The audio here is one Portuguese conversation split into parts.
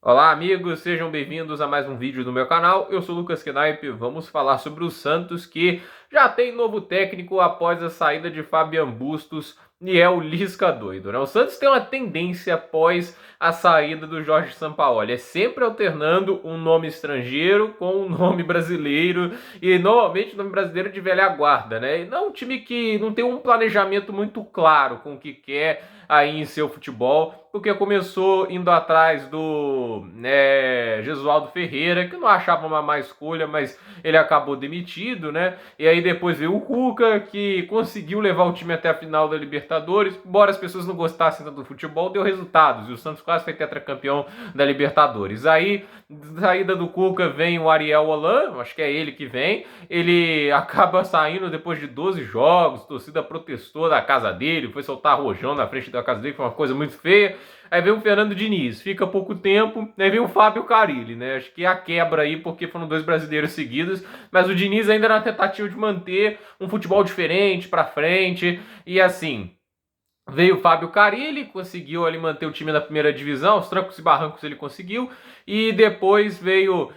Olá, amigos, sejam bem-vindos a mais um vídeo do meu canal. Eu sou o Lucas Knaip. Vamos falar sobre o Santos, que já tem novo técnico após a saída de Fabian Bustos e é o Lisca doido, né? O Santos tem uma tendência após a saída do Jorge Sampaoli, é sempre alternando um nome estrangeiro com um nome brasileiro e normalmente o nome brasileiro de velha guarda, né? E não um time que não tem um planejamento muito claro com o que quer aí em seu futebol, porque começou indo atrás do Jesualdo Ferreira, que não achava uma má escolha, mas ele acabou demitido, né? E aí depois veio o Cuca, que conseguiu levar o time até a final da Libertadores, embora as pessoas não gostassem tanto do futebol, deu resultados, e o Santos quase foi tetracampeão da Libertadores. Aí, saída do Cuca, vem o Ariel Holan, acho que é ele que vem, ele acaba saindo depois de 12 jogos, a torcida protestou da casa dele, foi soltar rojão na frente da casa dele, foi uma coisa muito feia. Aí vem o Fernando Diniz, fica pouco tempo, aí vem o Fábio Carille, né? Acho que é a quebra aí, porque foram dois brasileiros seguidos, mas o Diniz ainda na tentativa de manter um futebol diferente pra frente, e assim, veio o Fábio Carille, conseguiu ali manter o time na primeira divisão, os trancos e barrancos ele conseguiu, e depois veio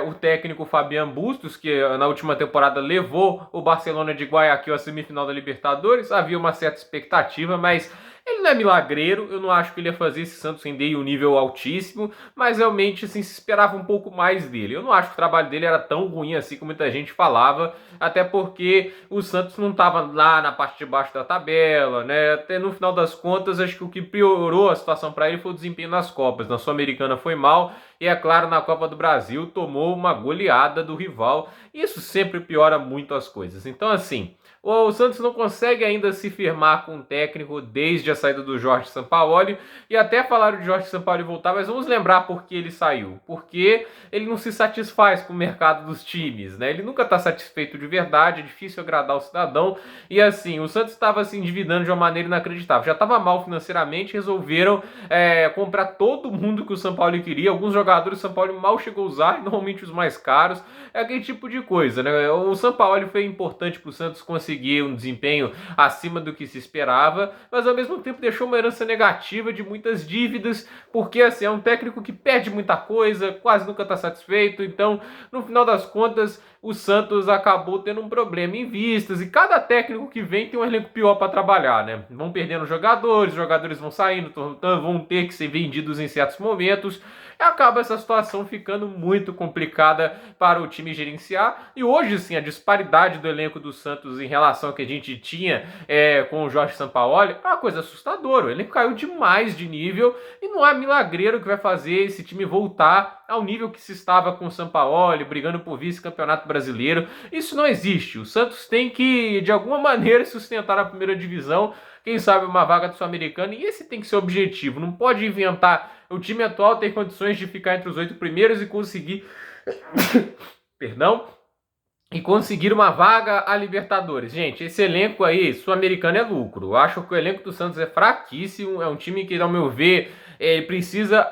o técnico Fabian Bustos, que na última temporada levou o Barcelona de Guayaquil à semifinal da Libertadores. Havia uma certa expectativa, mas ele não é milagreiro, eu não acho que ele ia fazer esse Santos render em um nível altíssimo, mas realmente assim, se esperava um pouco mais dele. Eu não acho que o trabalho dele era tão ruim assim como muita gente falava, até porque o Santos não estava lá na parte de baixo da tabela, né? Até no final das contas, acho que o que piorou a situação para ele foi o desempenho nas Copas. Na Sul-Americana foi mal e, é claro, na Copa do Brasil tomou uma goleada do rival. Isso sempre piora muito as coisas. Então, assim, o Santos não consegue ainda se firmar com o técnico desde a saída do Jorge Sampaoli. E até falaram de Jorge Sampaoli voltar, mas vamos lembrar por que ele saiu. Porque ele não se satisfaz com o mercado dos times, né? Ele nunca está satisfeito de verdade, é difícil agradar o cidadão. E assim, o Santos estava se endividando de uma maneira inacreditável. Já estava mal financeiramente, resolveram comprar todo mundo que o São Paulo queria. Alguns jogadores o São Paulo mal chegou a usar, normalmente os mais caros. É aquele tipo de coisa, né? O São Paulo foi importante para o Santos conseguir um desempenho acima do que se esperava, mas ao mesmo tempo deixou uma herança negativa de muitas dívidas, porque assim, é um técnico que perde muita coisa, quase nunca está satisfeito. Então, no final das contas, o Santos acabou tendo um problema em vistas, e cada técnico que vem tem um elenco pior para trabalhar, né? Vão perdendo jogadores, os jogadores vão saindo, vão ter que ser vendidos em certos momentos, e acaba essa situação ficando muito complicada para o time gerenciar. E hoje, sim, a disparidade do elenco do Santos em relação ao que a gente tinha com o Jorge Sampaoli é uma coisa assustadora. O elenco caiu demais de nível e não há milagreiro que vai fazer esse time voltar ao nível que se estava com o Sampaoli, brigando por vice-campeonato brasileiro. Isso não existe. O Santos tem que, de alguma maneira, sustentar a primeira divisão, quem sabe uma vaga do Sul-Americano, e esse tem que ser o objetivo. Não pode inventar. O time atual tem condições de ficar entre os 8 primeiros e conseguir perdão, e conseguir uma vaga a Libertadores. Gente, esse elenco aí, sul-americano, é lucro. Eu acho que o elenco do Santos é fraquíssimo, é um time que, ao meu ver, precisa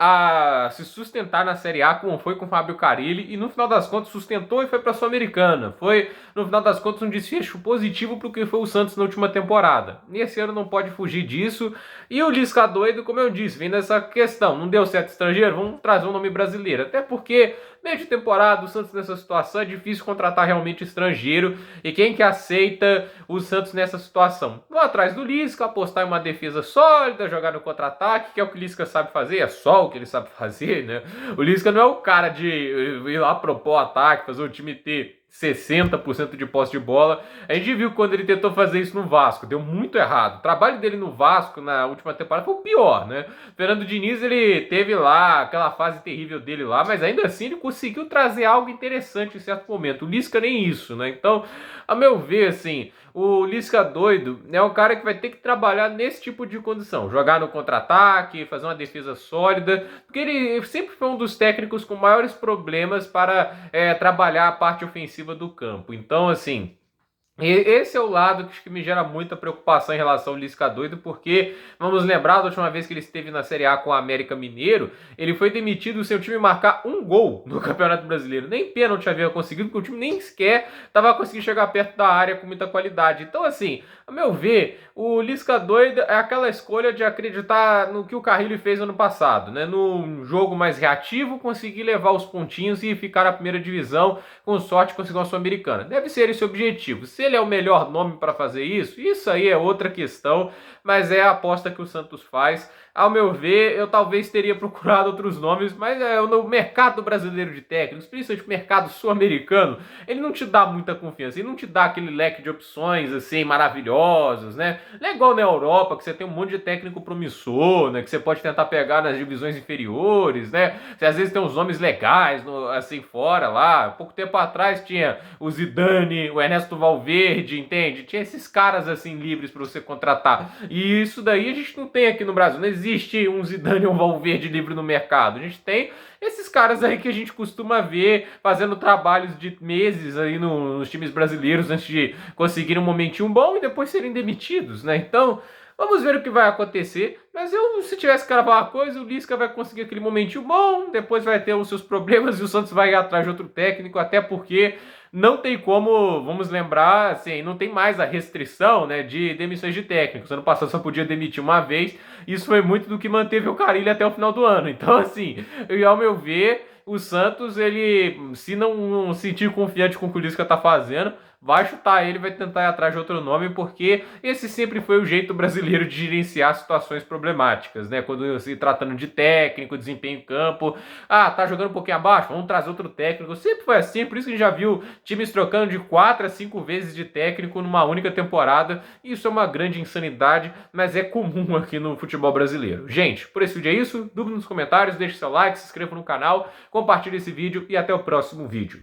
se sustentar na Série A, como foi com o Fábio Carille, e no final das contas sustentou e foi para a Sul-Americana. Foi, no final das contas, um desfecho positivo para o que foi o Santos na última temporada. E esse ano não pode fugir disso. E o Lisca doido, como eu disse, vem dessa questão, não deu certo estrangeiro, vamos trazer um nome brasileiro. Até porque, meio de temporada, o Santos nessa situação é difícil contratar realmente estrangeiro, e quem que aceita o Santos nessa situação? Vou atrás do Lisca, apostar em uma defesa sólida, jogar no contra-ataque, que é o que o Lisca sabe fazer, é só o que ele sabe fazer, né? O Lisca não é o cara de ir lá propor ataque, fazer o time ter 60% de posse de bola. A gente viu quando ele tentou fazer isso no Vasco, deu muito errado. O trabalho dele no Vasco na última temporada foi o pior, né? Fernando Diniz, ele teve lá aquela fase terrível dele lá, mas ainda assim ele conseguiu trazer algo interessante em certo momento. O Lisca nem isso, né? Então, a meu ver, assim, o Lisca doido é um cara que vai ter que trabalhar nesse tipo de condição, jogar no contra-ataque, fazer uma defesa sólida, porque ele sempre foi um dos técnicos com maiores problemas para trabalhar a parte ofensiva do campo. Então, assim, E esse é o lado que me gera muita preocupação em relação ao Lisca doido, porque vamos lembrar da última vez que ele esteve na Série A com o América Mineiro, ele foi demitido sem o time marcar um gol no Campeonato Brasileiro. Nem pênalti havia conseguido, porque o time nem sequer estava conseguindo chegar perto da área com muita qualidade. Então, assim, a meu ver, o Lisca doido é aquela escolha de acreditar no que o Carrillo fez ano passado, né? No jogo mais reativo, conseguir levar os pontinhos e ficar na primeira divisão, com sorte conseguir uma Sul-Americana. Deve ser esse o objetivo. Se ele é o melhor nome para fazer isso aí é outra questão, mas é a aposta que o Santos faz. Ao meu ver, eu talvez teria procurado outros nomes, mas no mercado brasileiro de técnicos, principalmente o mercado sul-americano, ele não te dá muita confiança, ele não te dá aquele leque de opções assim maravilhosos, né? Não é igual na Europa, que você tem um monte de técnico promissor, né? Que você pode tentar pegar nas divisões inferiores, né? Você às vezes tem uns nomes legais assim fora lá. Pouco tempo atrás tinha o Zidane, o Ernesto Valverde, entende? Tinha esses caras assim livres para você contratar. E isso daí a gente não tem aqui no Brasil. Não existe um Zidane ou um Valverde livre no mercado. A gente tem esses caras aí que a gente costuma ver fazendo trabalhos de meses aí nos times brasileiros antes de conseguirem um momentinho bom e depois serem demitidos, né? Então, vamos ver o que vai acontecer. Mas se tivesse que cravar uma coisa, o Lisca vai conseguir aquele momentinho bom, depois vai ter os seus problemas e o Santos vai ir atrás de outro técnico, até porque não tem como, vamos lembrar, assim, não tem mais a restrição, né, de demissões de técnicos. Ano passado só podia demitir uma vez, isso foi muito do que manteve o Carille até o final do ano. Então, assim, ao meu ver, o Santos, ele, se não sentir confiante com o que o Lisca tá fazendo, vai chutar ele, vai tentar ir atrás de outro nome, porque esse sempre foi o jeito brasileiro de gerenciar situações problemáticas, né? Quando se tratando de técnico, desempenho em campo, tá jogando um pouquinho abaixo, vamos trazer outro técnico. Sempre foi assim, por isso que a gente já viu times trocando de 4 a 5 vezes de técnico numa única temporada. Isso é uma grande insanidade, mas é comum aqui no futebol brasileiro. Gente, por esse vídeo é isso. Dúvida nos comentários, deixe seu like, se inscreva no canal, compartilhe esse vídeo e até o próximo vídeo.